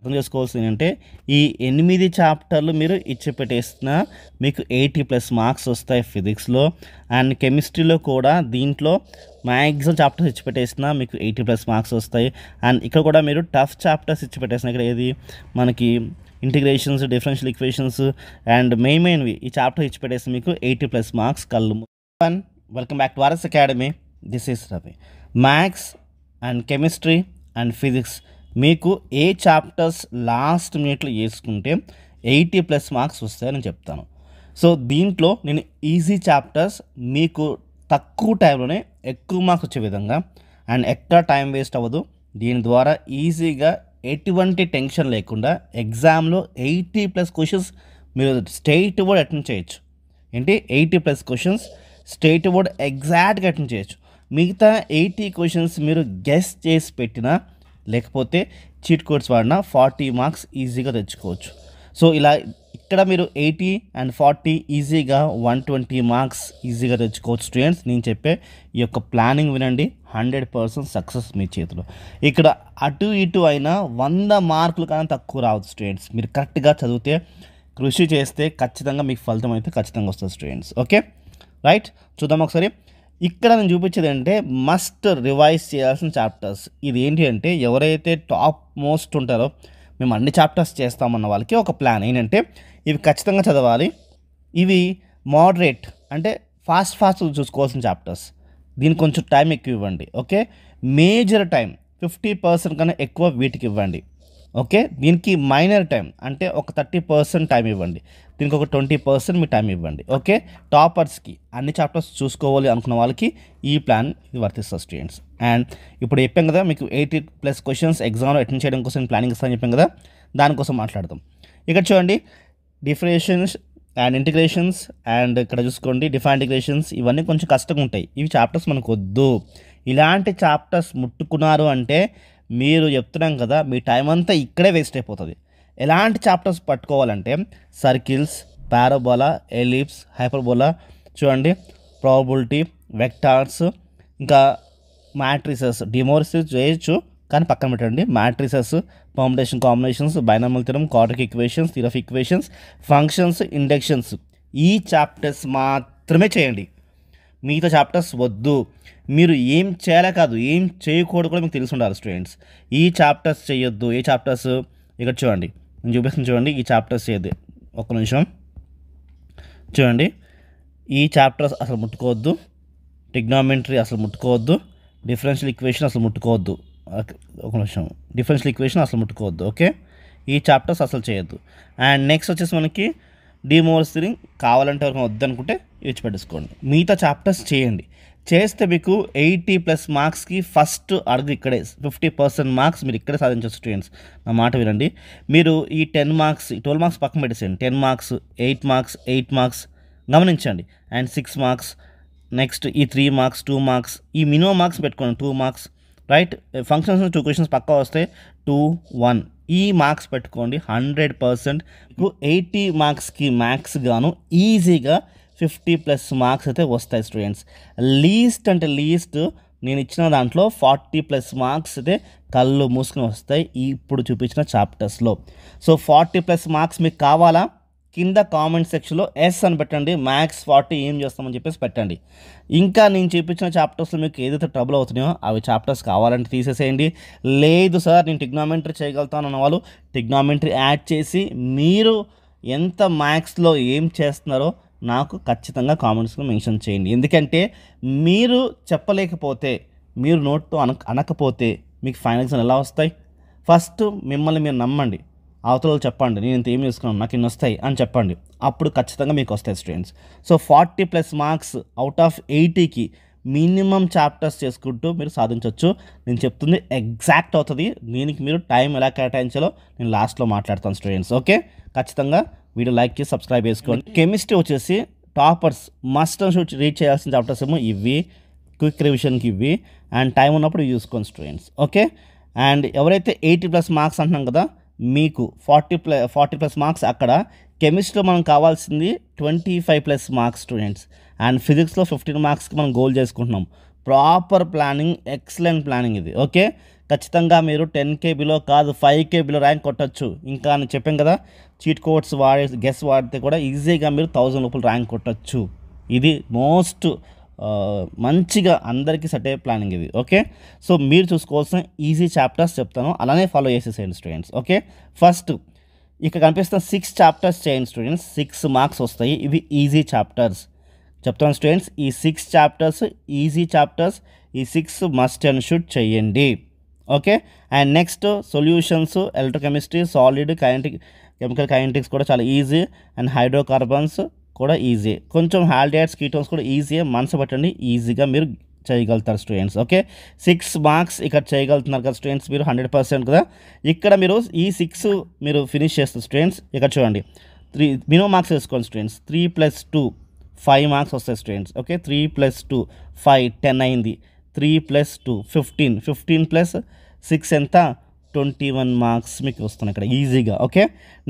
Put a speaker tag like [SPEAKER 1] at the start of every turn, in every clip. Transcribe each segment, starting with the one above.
[SPEAKER 1] అర్థం చేసుకోవాల్సింది ఏంటంటే ఈ 8 చాప్టర్లు మీరు ఇచ్చి పెట్టేసిన మీకు 80+ మార్క్స్ వస్తాయి ఫిజిక్స్లో. అండ్ కెమిస్ట్రీలో కూడా దీంట్లో మ్యాక్సిమం చాప్టర్స్ ఇచ్చి పెట్టేసిన మీకు 80+ మార్క్స్ వస్తాయి. అండ్ ఇక్కడ కూడా మీరు టఫ్ చాప్టర్స్ ఇచ్చి పెట్టేసిన ఇక్కడ ఏది మనకి ఇంటిగ్రేషన్స్, డిఫరెన్షియల్ ఈక్వేషన్స్ అండ్ మెయిన్వి ఈ చాప్టర్ ఇచ్చి పెట్టేసి మీకు 80+ మార్క్స్ కళ్ళు. Welcome back to RS academy. This is Ravi. Maths and chemistry and physics మీకు ఏ చాప్టర్స్ లాస్ట్ మినిట్లో వేసుకుంటే 80+ మార్క్స్ వస్తాయని చెప్తాను. సో దీంట్లో నేను ఈజీ చాప్టర్స్ మీకు తక్కువ టైంలోనే ఎక్కువ మార్క్స్ వచ్చే విధంగా అండ్ ఎక్కడ టైం వేస్ట్ అవ్వదు, దీని ద్వారా ఈజీగా ఎటువంటి టెన్షన్ లేకుండా ఎగ్జామ్లో 80+ క్వశ్చన్స్ మీరు స్టేట్ వర్డ్ అటెండ్ చేయొచ్చు. ఏంటి 80+ క్వశ్చన్స్ స్టేట్ వర్డ్ ఎగ్జాక్ట్గా అటెండ్ చేయొచ్చు. మిగతా 80 క్వశ్చన్స్ మీరు గెస్ చేసి పెట్టినా లేకపోతే చీట్ కోడ్స్ వాడినా 40 మార్క్స్ ఈజీగా తెచ్చుకోవచ్చు. సో ఇలా ఇక్కడ మీరు 80 and 40 ఈజీగా 120 మార్క్స్ ఈజీగా తెచ్చుకోవచ్చు. స్టూడెంట్స్ నేను చెప్పే ఈ యొక్క ప్లానింగ్ వినండి, 100% సక్సెస్ మీ చేతిలో. ఇక్కడ అటు ఇటు అయినా 100 మార్కులు కానీ తక్కువ రావద్దు స్టూడెంట్స్. మీరు కరెక్ట్గా చదివితే, కృషి చేస్తే ఖచ్చితంగా మీకు ఫలితం అయితే ఖచ్చితంగా వస్తుంది స్టూడెంట్స్. ఓకే రైట్, చూద్దాం ఒకసారి. ఇక్కడ నేను చూపించేది అంటే మస్ట్ రివైజ్ చేయాల్సిన చాప్టర్స్. ఇది ఏంటి అంటే ఎవరైతే టాప్ మోస్ట్ ఉంటారో మేము అన్ని చాప్టర్స్ చేస్తామన్న వాళ్ళకి ఒక ప్లాన్ ఏంటంటే ఇవి ఖచ్చితంగా చదవాలి. ఇవి మోడరేట్ అంటే ఫాస్ట్ చూసుకోవాల్సిన చాప్టర్స్. దీనికి కొంచెం టైం ఎక్కువ ఇవ్వండి. ఓకే, మేజర్ టైం 50% కన్నా ఎక్కువ వీటికి ఇవ్వండి. ఓకే, దీనికి మైనర్ టైం అంటే ఒక 30% టైం ఇవ్వండి. దీనికి ఒక 20% మీ టైం ఇవ్వండి. ఓకే, టాపర్స్కి అన్ని చాప్టర్స్ చూసుకోవాలి అనుకున్న వాళ్ళకి ఈ ప్లాన్ ఇది వర్తిస్తుంది స్టూడెంట్స్. అండ్ ఇప్పుడు చెప్పాం కదా మీకు 80+ క్వశ్చన్స్ ఎగ్జామ్లో అటెండ్ చేయడం కోసం ప్లానింగ్ ఇస్తాను చెప్పాం కదా, దానికోసం మాట్లాడదాం. ఇక్కడ చూడండి డిఫరెన్షియేషన్స్ అండ్ ఇంటిగ్రేషన్స్ అండ్ ఇక్కడ చూసుకోండి డిఫరెంట్ ఇంటిగ్రేషన్స్, ఇవన్నీ కొంచెం కష్టంగా ఉంటాయి. ఇవి చాప్టర్స్ మనకు వద్దు. ఇలాంటి చాప్టర్స్ ముట్టుకున్నారు అంటే మీరు చెప్తున్నాం కదా మీ టైం అంతా ఇక్కడే వేస్ట్ అయిపోతుంది. ఎలాంటి చాప్టర్స్ పట్టుకోవాలంటే సర్కిల్స్, పారాబోలా, ఎలిప్స్, హైపర్బోలా, చూడండి ప్రాబబిలిటీ, వెక్టార్స్, ఇంకా మ్యాట్రిసెస్. డిమోర్సిస్ చేయొచ్చు కానీ పక్కన పెట్టండి. Matrices, permutation, combinations, binomial theorem, quadratic equations, theory of equations, functions, inductions, ఈ చాప్టర్స్ మాత్రమే చేయండి. మిగతా చాప్టర్స్ వద్దు. మీరు ఏం చేయాలా కాదు, ఏం చేయకూడదు కూడా మీకు తెలిసి ఉండాలి స్టూడెంట్స్. ఈ చాప్టర్స్ చేయొద్దు. ఏ చాప్టర్స్ ఇక్కడ చూడండి, నేను చూపిస్తాను చూడండి. ఈ చాప్టర్స్ చేయొద్దు. ఒక్క నిమిషం చూడండి. ఈ చాప్టర్స్ అసలు ముట్టుకోవద్దు. ట్రిగ్నామెట్రీ అసలు ముట్టుకోవద్దు. డిఫరెన్షియల్ ఈక్వేషన్ అసలు ముట్టుకోవద్దు. ఒక నిమిషం, డిఫరెన్షియల్ ఈక్వేషన్ అసలు ముట్టుకోవద్దు. ఓకే, ఈ చాప్టర్స్ అసలు చేయొద్దు. అండ్ నెక్స్ట్ వచ్చేసి మనకి డిమోర్సిస్ కావాలంటే ఎవరికి వద్దనుకుంటే విడిచిపెట్టేసుకోండి. మిగతా చాప్టర్స్ చేయండి. చేస్తే మీకు 80+ మార్క్స్కి ఫస్ట్ అడుగు ఇక్కడే. 50% మార్క్స్ మీరు ఇక్కడే సాధించవచ్చు స్టూడెంట్స్. నా మాట వినండి. మీరు ఈ 10 మార్క్స్ 12 మార్క్స్ పక్కన పెట్టేసేయండి. 10 మార్క్స్, 8 మార్క్స్, 8 మార్క్స్ గమనించండి. అండ్ 6 మార్క్స్, నెక్స్ట్ ఈ 3 మార్క్స్, 2 మార్క్స్, ఈ మినిమం మార్క్స్ పెట్టుకోండి 2 మార్క్స్. రైట్, ఫంక్షన్స్ 2 క్వశ్చన్స్ పక్కా వస్తే 2, 1 ఈ మార్క్స్ పెట్టుకోండి. 100% మీకు 80 మార్క్స్కి మ్యాథ్స్ గాను ఈజీగా 50+ మార్క్స్ అయితే వస్తాయి స్టూడెంట్స్. లీస్ట్ అంటే లీస్ట్ నేను ఇచ్చిన దాంట్లో 40+ మార్క్స్ అయితే కళ్ళు మూసుకుని వస్తాయి ఇప్పుడు చూపించిన చాప్టర్స్లో. సో 40+ మార్క్స్ మీకు కావాలా? కింద కామెంట్ సెక్షన్లో ఎస్ అని పెట్టండి. మ్యాథ్స్ 40 ఏం చేస్తామని చెప్పేసి పెట్టండి. ఇంకా నేను చూపించిన చాప్టర్స్లో మీకు ఏదైతే ట్రబుల్ అవుతున్నాయో అవి చాప్టర్స్ కావాలంటే తీసేసేయండి. లేదు సార్ నేను ట్రిగ్నామెట్రీ చేయగలుగుతాను అన్న వాళ్ళు ట్రిగ్నామెట్రీ యాడ్ చేసి మీరు ఎంత మ్యాథ్స్లో ఏం చేస్తున్నారో నాకు ఖచ్చితంగా కామెంట్స్లో మెన్షన్ చేయండి. ఎందుకంటే మీరు చెప్పలేకపోతే, మీరు నోట్తో అనకపోతే మీకు ఫైనల్ ఎగ్జామ్ ఎలా వస్తాయి? ఫస్ట్ మిమ్మల్ని మీరు నమ్మండి. అవతల చెప్పండి నేను ఇంత ఏం చేసుకున్నాను, నాకు ఇన్ని వస్తాయి అని చెప్పండి. అప్పుడు ఖచ్చితంగా మీకు వస్తాయి students. So 40+ marks out of 80కి మినిమం చాప్టర్స్ చేసుకుంటూ మీరు సాధించవచ్చు. నేను చెప్తుంది ఎగ్జాక్ట్ అవుతుంది. దీనికి మీరు టైం ఎలా కేటాయించాలో నేను లాస్ట్లో మాట్లాడతాను స్టూడెంట్స్. ఓకే, ఖచ్చితంగా వీడియో లైక్ చేసి సబ్స్క్రైబ్ చేసుకోండి. కెమిస్ట్రీ వచ్చేసి టాపర్స్ మస్ట్ అండ్ రీడ్ చేయాల్సిన చాప్టర్స్ ఏమో ఇవి, క్విక్ రివిజన్కి ఇవి, అండ్ టైం ఉన్నప్పుడు చూసుకోండి స్టూడెంట్స్. ఓకే, అండ్ ఎవరైతే 80+ మార్క్స్ అంటున్నాం కదా, మీకు 40+ మార్క్స్ అక్కడ. కెమిస్ట్రీలో మనం కావాల్సింది 25+ మార్క్స్ స్టూడెంట్స్. అండ్ ఫిజిక్స్లో 15 మార్క్స్కి మనం గోల్ చేసుకుంటున్నాం. ప్రాపర్ ప్లానింగ్, ఎక్సలెంట్ ప్లానింగ్ ఇది. ఓకే, ఖచ్చితంగా మీరు 10K బిలో కాదు 5K బిలో ర్యాంక్ కొట్టచ్చు. ఇంకా నేను చెప్పాను కదా, చీట్ కోడ్స్ గెస్ వాడితే కూడా ఈజీగా మీరు 1000 లోపల ర్యాంక్ కొట్టచ్చు. ఇది మోస్ట్ మంచిగా అందరికీ సెట్ అయ్యే ప్లానింగ్ ఇది. ఓకే, సో మీరు చూసుకోవాల్సిన ఈజీ చాప్టర్స్ చెప్తాను, అలానే ఫాలో చేసేసేయండి స్టూడెంట్స్. ఓకే, ఫస్ట్ ఇక్కడ కనిపిస్తున్న 6 చాప్టర్స్ చేయండి స్టూడెంట్స్. 6 మార్క్స్ వస్తాయి. ఇవి ఈజీ చాప్టర్స్ చెప్తాను స్టూడెంట్స్. ఈ 6 చాప్టర్స్ ఈజీ చాప్టర్స్. ఈ 6 మస్ట్ అండ్ షుడ్ చేయండి. Okay, and next solutions, electrochemistry, solid, chemical kinetics కూడా చాలా ఈజీ. అండ్ హైడ్రోకార్బన్స్ కూడా ఈజీ. కొంచెం హాల్డేట్స్, కీటోన్స్ కూడా ఈజీగా మనసు పట్టండి, ఈజీగా మీరు చేయగలుగుతారు స్టూడెంట్స్. ఓకే, 6 మార్క్స్ ఇక్కడ చేయగలుగుతున్నారు కదా స్టూడెంట్స్, మీరు 100% కదా. ఇక్కడ మీరు ఈ 6 మీరు ఫినిష్ చేస్తారు స్టూడెంట్స్. ఇక్కడ చూడండి 3 మినిమం మార్క్స్ వేసుకోండి స్టూడెంట్స్. 3 + 2 5 మార్క్స్ వస్తాయి స్టూడెంట్స్. ఓకే, 3 + 2 5 10 అయింది. 3 + 2 15 15 + 6 ఎంత 21 మార్క్స్ మీకు వస్తున్నాయి ఇక్కడ ఈజీగా. ఓకే,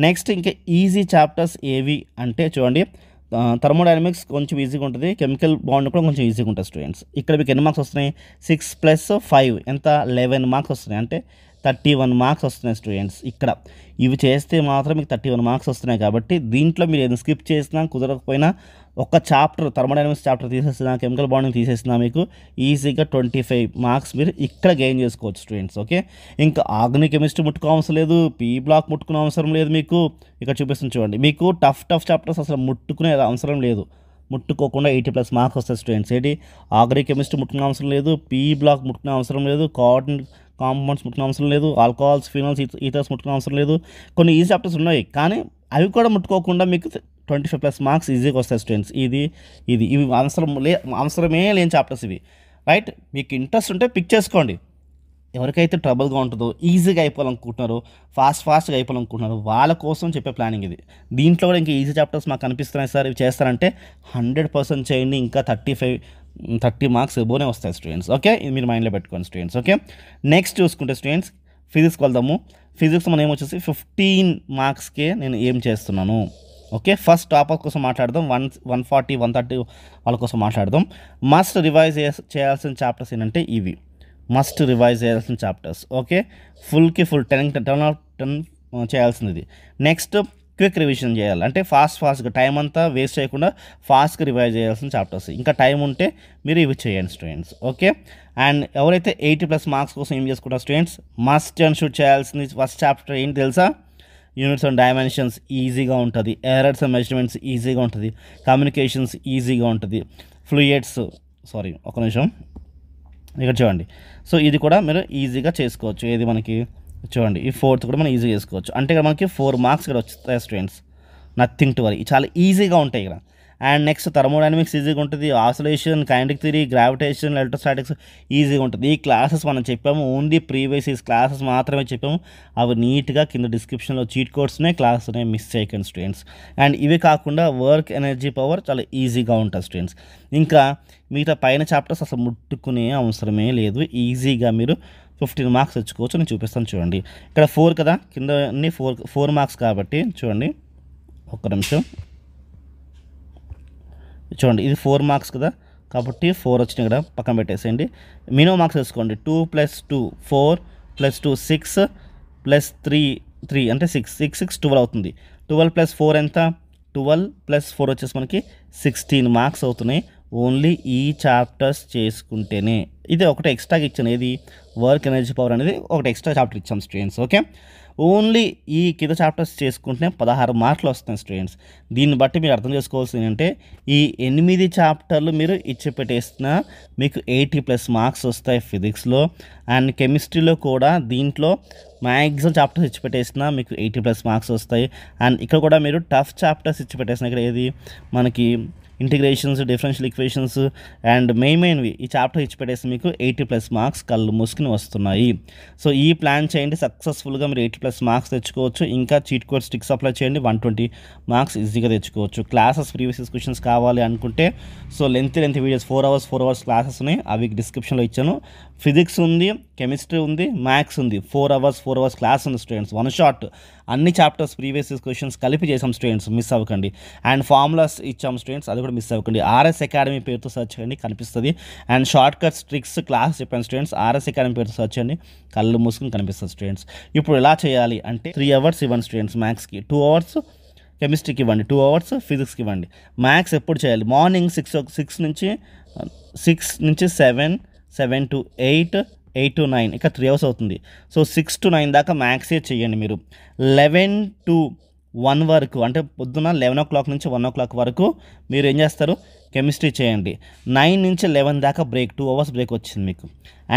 [SPEAKER 1] నెక్స్ట్ ఇంకా ఈజీ చాప్టర్స్ ఏవి అంటే చూడండి, థర్మోడైనమిక్స్ కొంచెం ఈజీగా ఉంటుంది, కెమికల్ బాండ్ కూడా కొంచెం ఈజీగా ఉంటుంది స్టూడెంట్స్. ఇక్కడ మీకు ఎన్ని మార్క్స్ వస్తున్నాయి, 6 + 5 ఎంత 11 మార్క్స్ వస్తున్నాయి, అంటే 31 మార్క్స్ వస్తున్నాయి స్టూడెంట్స్. ఇక్కడ ఇవి చేస్తే మాత్రం మీకు 31 మార్క్స్ వస్తున్నాయి. కాబట్టి దీంట్లో మీరు ఏదైనా స్కిప్ చేసినా కుదరకపోయినా ఒక చాప్టర్ థర్మోడైనమిక్స్ చాప్టర్ తీసేసినా, కెమికల్ బాండింగ్ తీసేసినా మీకు ఈజీగా 25 మార్క్స్ మీరు ఇక్కడ గెయిన్ చేసుకోవచ్చు స్టూడెంట్స్. ఓకే, ఇంకా ఆర్గానిక్ కెమిస్ట్రీ ముట్టుకునే అవసరం లేదు, పీ బ్లాక్ ముట్టుకునే అవసరం లేదు మీకు. ఇక్కడ చూపిస్తుంది చూడండి, మీకు టఫ్ చాప్టర్స్ అసలు ముట్టుకునే అవసరం లేదు. ముట్టుకోకుండా 80+ మార్క్స్ వస్తాయి స్టూడెంట్స్. ఏంటి, ఆర్గానిక్ కెమిస్ట్రీ ముట్టుకునే అవసరం లేదు, పీ బ్లాక్ ముట్టుకునే అవసరం లేదు, కాంపౌండ్స్ ముట్టుకునే అవసరం లేదు, ఆల్కహాల్స్, ఫినాల్స్, ఈథర్స్ ముట్టుకునే అవసరం లేదు. కొన్ని ఈజీ చాప్టర్స్ ఉన్నాయి, కానీ అవి కూడా ముట్టుకోకుండా మీకు 25+ మార్క్స్ ఈజీగా వస్తాయి స్టూడెంట్స్. ఇవి అవసరమే లేని చాప్టర్స్ ఇవి. రైట్, మీకు ఇంట్రెస్ట్ ఉంటే పిక్ చేసుకోండి. ఎవరికైతే ట్రబుల్గా ఉంటుందో, ఈజీగా అయిపోవాలనుకుంటున్నారో, ఫాస్ట్గా అయిపోవాలనుకుంటున్నారో వాళ్ళ కోసం చెప్పే ప్లానింగ్ ఇది. దీంట్లో కూడా ఇంకా ఈజీ చాప్టర్స్ మాకు కనిపిస్తున్నాయి సార్, ఇవి చేస్తారంటే 100% చేయండి. ఇంకా 30 మార్క్స్ ఎబోనే వస్తాయి స్టూడెంట్స్. ఓకే, ఇది మీరు మైండ్లో పెట్టుకోండి స్టూడెంట్స్. ఓకే, నెక్స్ట్ చూసుకుంటే స్టూడెంట్స్ ఫిజిక్స్కి వెళ్దాము. ఫిజిక్స్ మనం ఏమొచ్చేసి 15 మార్క్స్కే నేను ఏం చేస్తున్నాను. ఓకే, ఫస్ట్ టాపర్ కోసం మాట్లాడదాం. 140 130 వాళ్ళ కోసం మాట్లాడదాం. మస్ట్ రివైజ్ చేయాల్సిన చాప్టర్స్ ఏంటంటే ఇవి మస్ట్ రివైజ్ చేయాల్సిన చాప్టర్స్. ఓకే, ఫుల్ 10 చేయాల్సింది. నెక్స్ట్ క్విక్ రివిజన్ చేయాలి, అంటే ఫాస్ట్గా టైం అంతా వేస్ట్ చేయకుండా ఫాస్ట్గా రివైజ్ చేయాల్సిన చాప్టర్స్. ఇంకా టైం ఉంటే మీరు ఇవి చేయండి స్టూడెంట్స్. ఓకే, అండ్ ఎవరైతే 80+ మార్క్స్ కోసం ఏం చేసుకుంటారు స్టూడెంట్స్, మస్ట్ అండ్ షుడ్ చేయాల్సింది ఫస్ట్ చాప్టర్ ఏంటి తెలుసా, యూనిట్స్ అండ్ డైమెన్షన్స్ ఈజీగా ఉంటుంది, ఎర్రర్స్ అండ్ మెజర్మెంట్స్ ఈజీగా ఉంటుంది, కమ్యూనికేషన్స్ ఈజీగా ఉంటుంది, ఫ్లూయిడ్స్ ఒక నిమిషం ఇక్కడ చూడండి. సో ఇది కూడా మీరు ఈజీగా చేసుకోవచ్చు. ఏది మనకి చూడండి, ఈ 4th కూడా మనం ఈజీగా చేసుకోవచ్చు. అంటే ఇక్కడ మనకి 4 మార్క్స్ ఇక్కడ వస్తాయి స్టూడెంట్స్, నథింగ్ టు వరీ, చాలా ఈజీగా ఉంటాయి ఇక్కడ. అండ్ నెక్స్ట్ థర్మోడైనమిక్స్ ఈజీగా ఉంటుంది, oscillation, kinetic theory, gravitation, electrostatics ఈజీగా ఉంటుంది. ఈ క్లాసెస్ మనం చెప్పాము, ఓన్లీ ప్రీవియస్ క్లాసెస్ మాత్రమే చెప్పాము. అవి నీట్గా కింద డిస్క్రిప్షన్లో చీట్ కోడ్స్నే క్లాస్నే మిస్ చేయకండి స్టూడెంట్స్. అండ్ ఇవి కాకుండా వర్క్, ఎనర్జీ, పవర్ చాలా ఈజీగా ఉంటుంది స్టూడెంట్స్. ఇంకా మిగతా పైన చాప్టర్స్ అసలు ముట్టుకునే అవసరమే లేదు, ఈజీగా మీరు 15 మార్క్స్ తెచ్చుకోవచ్చు. నేను చూపిస్తాను చూడండి. ఇక్కడ 4 కదా, కింద అన్ని 4 మార్క్స్ కాబట్టి చూడండి, ఒక్క నిమిషం చూడండి, ఇది 4 మార్క్స్ కదా, కాబట్టి 4 వచ్చినాయి కదా, పక్కన పెట్టేసేయండి. మినిమం మార్క్స్ వేసుకోండి. 2 + 2 4 + 2 6 + 3 అంటే 6 12 అవుతుంది. 12 + 4 ఎంత, 12 + 4 వచ్చేసి మనకి 16 మార్క్స్ అవుతున్నాయి ఓన్లీ ఈ చాప్టర్స్ చేసుకుంటేనే. ఇది ఒకటి ఎక్స్ట్రాగా ఇచ్చాను, ఏది వర్క్, ఎనర్జీ, పవర్ అనేది ఒకటి ఎక్స్ట్రా చాప్టర్ ఇచ్చాం స్టూడెంట్స్. ఓకే, ఓన్లీ ఈ కింద చాప్టర్స్ చేసుకుంటే 16 మార్కులు వస్తాయి స్టూడెంట్స్. దీన్ని బట్టి మీరు అర్థం చేసుకోవాల్సింది ఏంటంటే, ఈ 8 చాప్టర్లు మీరు ఇచ్చి పెట్టేస్తున్నా మీకు 80+ మార్క్స్ వస్తాయి ఫిజిక్స్లో. అండ్ కెమిస్ట్రీలో కూడా దీంట్లో మ్యాక్సిమం చాప్టర్స్ ఇచ్చి పెట్టేసినా మీకు 80+ మార్క్స్ వస్తాయి. అండ్ ఇక్కడ కూడా మీరు టఫ్ చాప్టర్స్ ఇచ్చి పెట్టేసిన, ఇక్కడ ఏది మనకి ఇంటిగ్రేషన్స్, డిఫరెన్షియల్ ఈక్వేషన్స్ అండ్ మెయిన్వి ఈ చాప్టర్ ఇచ్చి పెట్టేసి మీకు 80+ మార్క్స్ కళ్ళు మూసుకుని వస్తున్నాయి. సో ఈ ప్లాన్ చేయండి, సక్సెస్ఫుల్గా మీరు 80+ మార్క్స్ తెచ్చుకోవచ్చు. ఇంకా చీట్ కోడ్ స్టిక్స్ అప్లై చేయండి, 120 మార్క్స్ ఈజీగా తెచ్చుకోవచ్చు. క్లాసెస్ ప్రీవియస్ క్వశ్చన్స్ కావాలి అనుకుంటే so length videos 4 hours classes ఉన్నాయి, అవి డిస్క్రిప్షన్లో ఇచ్చాను. ఫిజిక్స్ ఉంది, కెమిస్ట్రీ ఉంది, మ్యాథ్స్ ఉంది. 4 hours క్లాస్ ఉంది స్టూడెంట్స్, 1 shot అన్ని చాప్టర్స్ ప్రీవియస్ క్వశ్చన్స్ కలిపి చేసాం స్టూడెంట్స్, మిస్ అవ్వకండి. అండ్ ఫార్ములాస్ ఇచ్చాం స్టూడెంట్స్, అది కూడా కూడా మిస్ అవ్వకండి. ఆర్ఎస్ అకాడమీ పేరుతో సెర్చ్ చేయండి, కనిపిస్తుంది. And short cuts tricks class చెప్పాను స్టూడెంట్స్, ఆర్ఎస్ అకాడమీ పేరుతో సెర్చ్ చేయండి, కళ్ళు మూసుకుని కనిపిస్తుంది స్టూడెంట్స్. ఇప్పుడు ఎలా చేయాలి అంటే 3 hours ఇవ్వండి స్టూడెంట్స్ మ్యాథ్స్కి, 2 hours కెమిస్ట్రీకి ఇవ్వండి, 2 hours ఫిజిక్స్కి ఇవ్వండి. మ్యాథ్స్ ఎప్పుడు చేయాలి? మార్నింగ్ 6 నుంచి 7, 7 to 8, 8 to 9, ఇక 3 hours అవుతుంది. సో 6 to 9 దాకా మ్యాథ్సే చేయండి మీరు. 11 to 1 వరకు అంటే పొద్దున 11 o'clock నుంచి 1 o'clock వరకు మీరు ఏం చేస్తారు? కెమిస్ట్రీ చేయండి. 9 నుంచి 11 దాకా బ్రేక్, 2 hours బ్రేక్ వచ్చింది మీకు.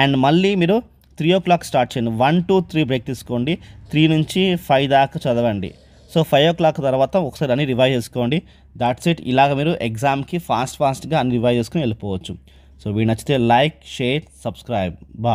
[SPEAKER 1] అండ్ మళ్ళీ మీరు 3 o'clock స్టార్ట్ చేయండి, 1 to 3 బ్రేక్ తీసుకోండి, 3 నుంచి 5 దాకా చదవండి. సో 5 o'clock తర్వాత ఒకసారి అన్ని రివైజ్ చేసుకోండి. That's it. ఇలాగ మీరు ఎగ్జామ్కి ఫాస్ట్గా అన్ని రివైజ్ చేసుకుని వెళ్ళిపోవచ్చు. సో వీడు నచ్చితే లైక్, షేర్, సబ్స్క్రైబ్. బాయ్.